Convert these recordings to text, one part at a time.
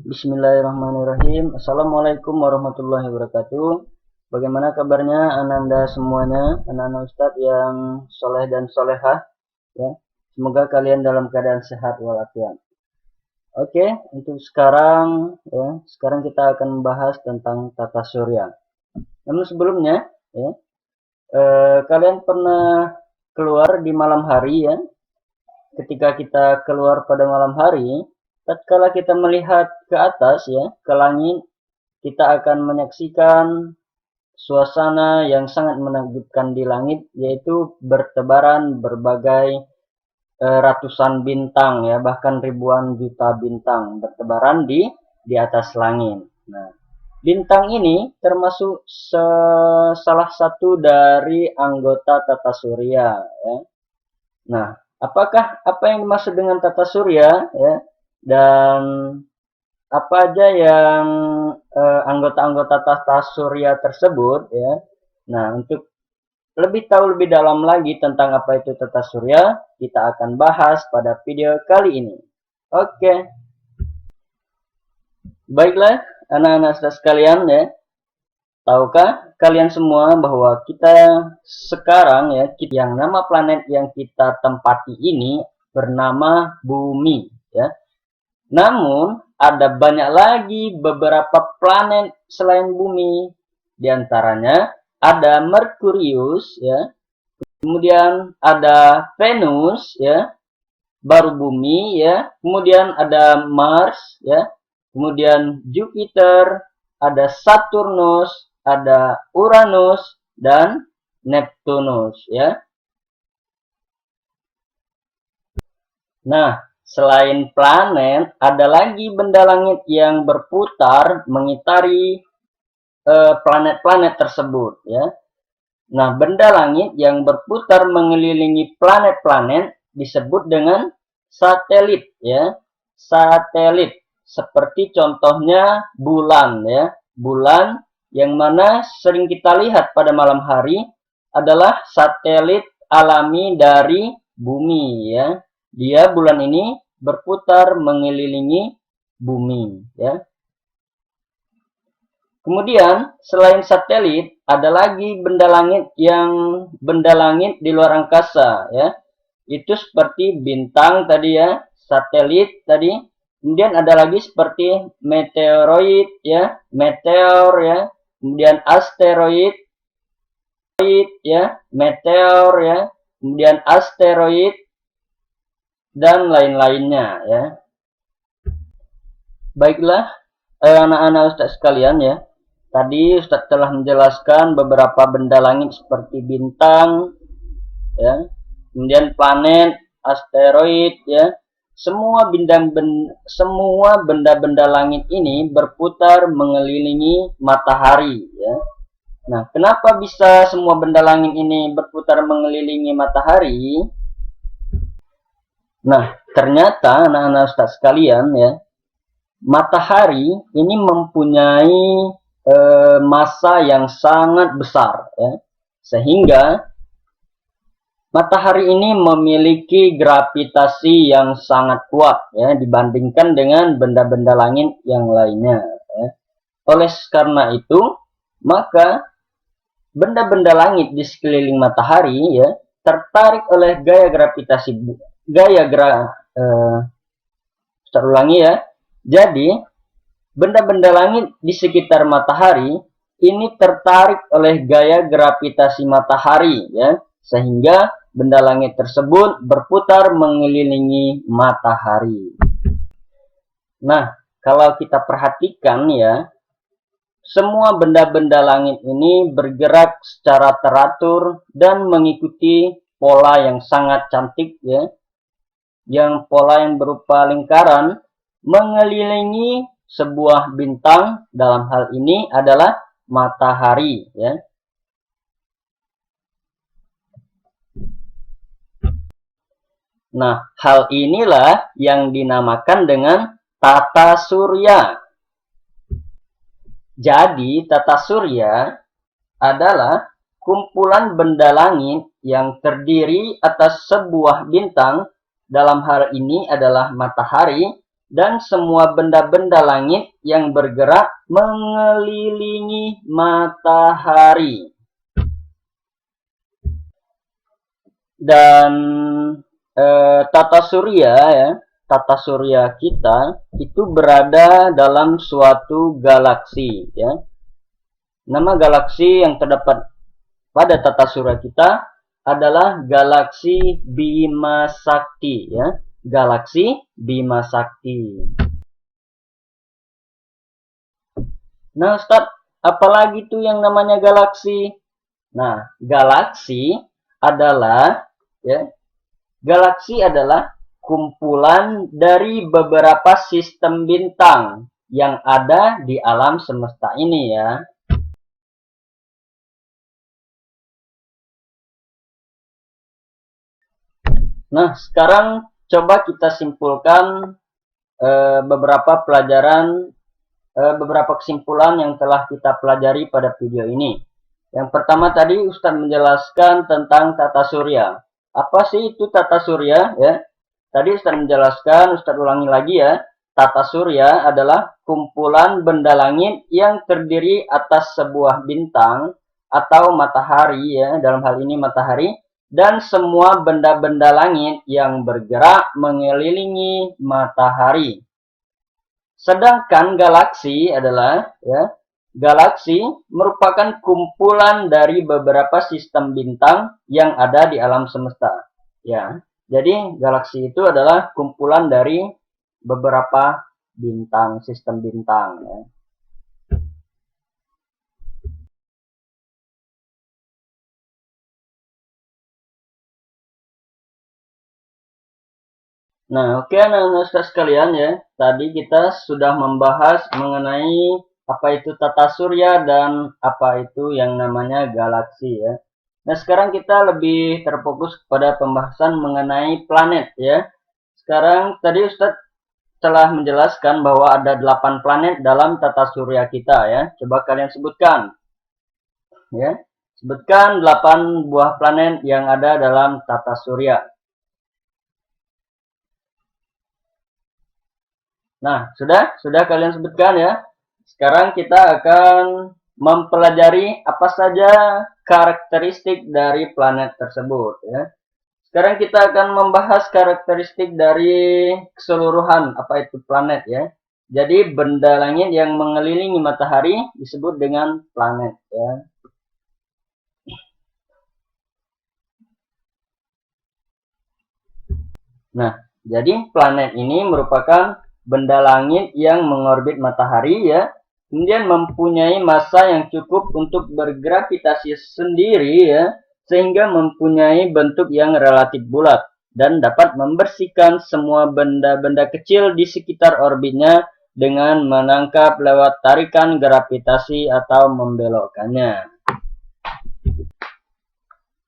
Bismillahirrahmanirrahim. Assalamualaikum warahmatullahi wabarakatuh. Bagaimana kabarnya Ananda semuanya, anak-anak Ustadz yang soleh dan solehah, ya. Semoga kalian dalam keadaan sehat walafiat. Oke, untuk sekarang, ya, sekarang kita akan membahas tentang tata surya. Namun sebelumnya, ya, kalian pernah keluar di malam hari, ya? Ketika kita keluar pada malam hari, tatkala kita melihat ke atas, ya, ke langit, kita akan menyaksikan suasana yang sangat menakjubkan di langit, yaitu bertebaran berbagai ratusan bintang, ya, bahkan ribuan juta bintang bertebaran di atas langit. Nah, bintang ini termasuk salah satu dari anggota tata surya, ya. Nah, apa yang dimaksud dengan tata surya, ya, dan apa aja yang anggota-anggota tata surya tersebut, ya. Nah, untuk tahu lebih dalam lagi tentang apa itu tata surya, kita akan bahas pada video kali ini. Oke. Baiklah, anak-anak sekalian, ya. Tahukah kalian semua bahwa kita sekarang, ya, yang nama planet yang kita tempati ini bernama Bumi, ya. Namun ada banyak lagi beberapa planet selain Bumi. Di antaranya ada Merkurius, ya. Kemudian ada Venus, ya. Baru Bumi, ya. Kemudian ada Mars, ya. Kemudian Jupiter, ada Saturnus, ada Uranus dan Neptunus, ya. Nah, selain planet, ada lagi benda langit yang berputar mengitari planet-planet tersebut, ya. Nah, benda langit yang berputar mengelilingi planet-planet disebut dengan satelit, ya. Satelit seperti contohnya bulan, ya. Bulan yang mana sering kita lihat pada malam hari adalah satelit alami dari bumi, ya. Dia bulan ini berputar mengelilingi bumi, ya. Kemudian selain satelit ada lagi benda langit di luar angkasa, ya. Itu seperti bintang tadi, ya, satelit tadi. Kemudian ada lagi seperti meteoroid, ya, meteor, ya. Kemudian asteroid, ya, meteor, ya. Kemudian asteroid dan lain-lainnya, ya. Baiklah, anak-anak Ustadz sekalian, ya. Tadi Ustadz telah menjelaskan beberapa benda langit seperti bintang, ya. Kemudian planet, asteroid, ya. Semua benda-benda langit ini berputar mengelilingi matahari, ya. Nah, kenapa bisa semua benda langit ini berputar mengelilingi matahari? Nah, ternyata anak-anak Ustadz sekalian, ya, matahari ini mempunyai massa yang sangat besar, ya, sehingga matahari ini memiliki gravitasi yang sangat kuat, ya, dibandingkan dengan benda-benda langit yang lainnya, ya. Oleh karena itu, maka benda-benda langit di sekeliling matahari, ya, tertarik oleh gaya gravitasi ulangi, ya. Jadi benda-benda langit di sekitar matahari ini tertarik oleh gaya gravitasi matahari, ya, sehingga benda langit tersebut berputar mengelilingi matahari. Nah, kalau kita perhatikan, ya, semua benda-benda langit ini bergerak secara teratur dan mengikuti pola yang sangat cantik, ya. Yang pola yang berupa lingkaran mengelilingi sebuah bintang, dalam hal ini adalah matahari, ya. Nah, hal inilah yang dinamakan dengan tata surya. Jadi, tata surya adalah kumpulan benda langit yang terdiri atas sebuah bintang, dalam hal ini adalah matahari, dan semua benda-benda langit yang bergerak mengelilingi matahari. Dan tata surya ya, tata surya kita itu berada dalam suatu galaksi ya. Nama galaksi yang terdapat pada tata surya kita adalah galaksi Bima Sakti ya, galaksi Bima Sakti. Nah, Ustaz, apalagi tuh yang namanya galaksi? Nah, galaksi adalah ya, galaksi adalah kumpulan dari beberapa sistem bintang yang ada di alam semesta ini ya. Nah, sekarang coba kita simpulkan beberapa kesimpulan yang telah kita pelajari pada video ini. Yang pertama tadi Ustadz menjelaskan tentang tata surya. Apa sih itu tata surya ya? Tadi Ustadz menjelaskan, Ustadz ulangi lagi ya. Tata surya adalah kumpulan benda langit yang terdiri atas sebuah bintang atau matahari ya, dalam hal ini matahari, dan semua benda-benda langit yang bergerak mengelilingi matahari. Sedangkan galaksi adalah ya, galaksi merupakan kumpulan dari beberapa sistem bintang yang ada di alam semesta. Ya. Jadi galaksi itu adalah kumpulan dari beberapa bintang, sistem bintang ya. Nah, oke anak-anak sekalian ya. Tadi kita sudah membahas mengenai apa itu tata surya dan apa itu yang namanya galaksi ya. Nah, sekarang kita lebih terfokus pada pembahasan mengenai planet ya. Sekarang tadi Ustadz telah menjelaskan bahwa ada 8 planet dalam tata surya kita ya. Coba kalian sebutkan ya. Sebutkan 8 buah planet yang ada dalam tata surya. Nah, sudah kalian sebutkan ya. Sekarang kita akan mempelajari apa saja karakteristik dari planet tersebut ya. Sekarang kita akan membahas karakteristik dari keseluruhan apa itu planet ya. Jadi benda langit yang mengelilingi matahari disebut dengan planet ya. Nah, jadi planet ini merupakan benda langit yang mengorbit matahari ya. Kemudian mempunyai massa yang cukup untuk bergravitasi sendiri ya, sehingga mempunyai bentuk yang relatif bulat dan dapat membersihkan semua benda-benda kecil di sekitar orbitnya dengan menangkap lewat tarikan gravitasi atau membelokkannya.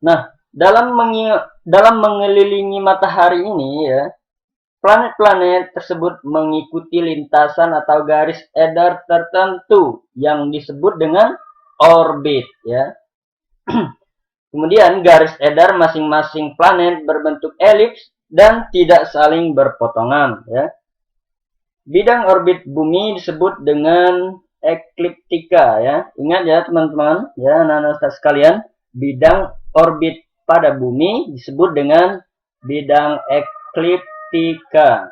Nah, dalam mengelilingi matahari ini ya, planet-planet tersebut mengikuti lintasan atau garis edar tertentu yang disebut dengan orbit ya. Kemudian garis edar masing-masing planet berbentuk elips dan tidak saling berpotongan ya. Bidang orbit bumi disebut dengan ekliptika ya. Ingat ya teman-teman ya, anak-anak sekalian, bidang orbit pada bumi disebut dengan bidang ekliptika.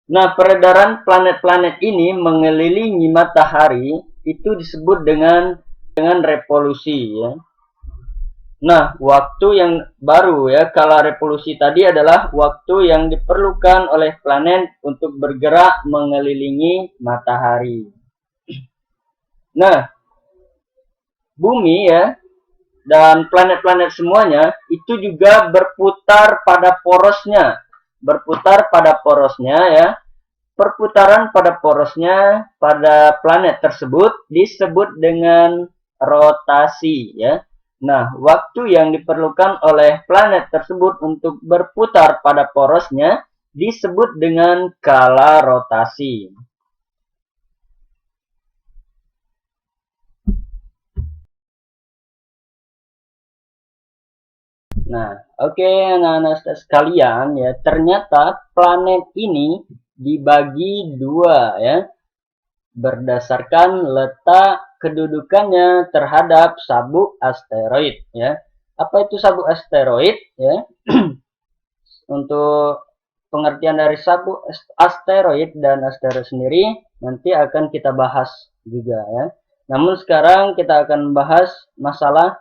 Nah, peredaran planet-planet ini mengelilingi matahari itu disebut dengan revolusi ya. Nah, waktu yang baru ya, kala revolusi tadi adalah waktu yang diperlukan oleh planet untuk bergerak mengelilingi matahari. Nah, bumi ya dan planet-planet semuanya itu juga berputar pada porosnya. Berputar pada porosnya ya. Perputaran pada porosnya pada planet tersebut disebut dengan rotasi ya. Nah, waktu yang diperlukan oleh planet tersebut untuk berputar pada porosnya disebut dengan kala rotasi. Nah, oke anak-anak sekalian ya, ternyata planet ini dibagi dua ya, berdasarkan letak kedudukannya terhadap sabuk asteroid ya. Apa itu sabuk asteroid ya? Untuk pengertian dari sabuk asteroid dan asteroid sendiri nanti akan kita bahas juga ya. Namun sekarang kita akan bahas masalah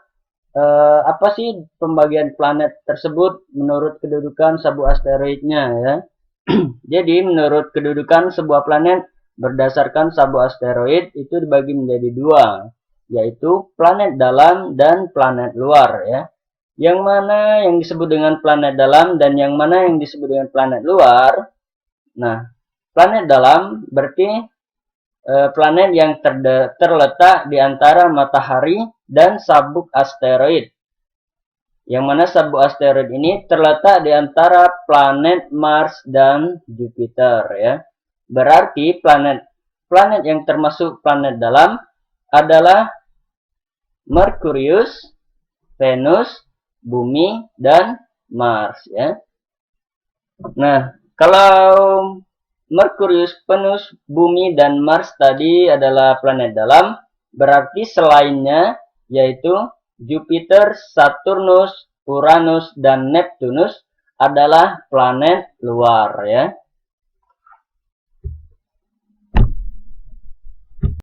apa sih pembagian planet tersebut menurut kedudukan sabuk asteroidnya ya. Jadi menurut kedudukan sebuah planet berdasarkan sabuk asteroid itu dibagi menjadi dua, yaitu planet dalam dan planet luar ya. Yang mana yang disebut dengan planet dalam dan yang mana yang disebut dengan planet luar. Nah, planet dalam berarti planet yang terletak di antara matahari dan sabuk asteroid. Yang mana sabuk asteroid ini terletak di antara planet Mars dan Jupiter ya. Berarti planet yang termasuk planet dalam adalah Merkurius, Venus, Bumi, dan Mars ya. Nah, kalau Merkurius, Venus, Bumi, dan Mars tadi adalah planet dalam, berarti selainnya yaitu Jupiter, Saturnus, Uranus, dan Neptunus adalah planet luar ya.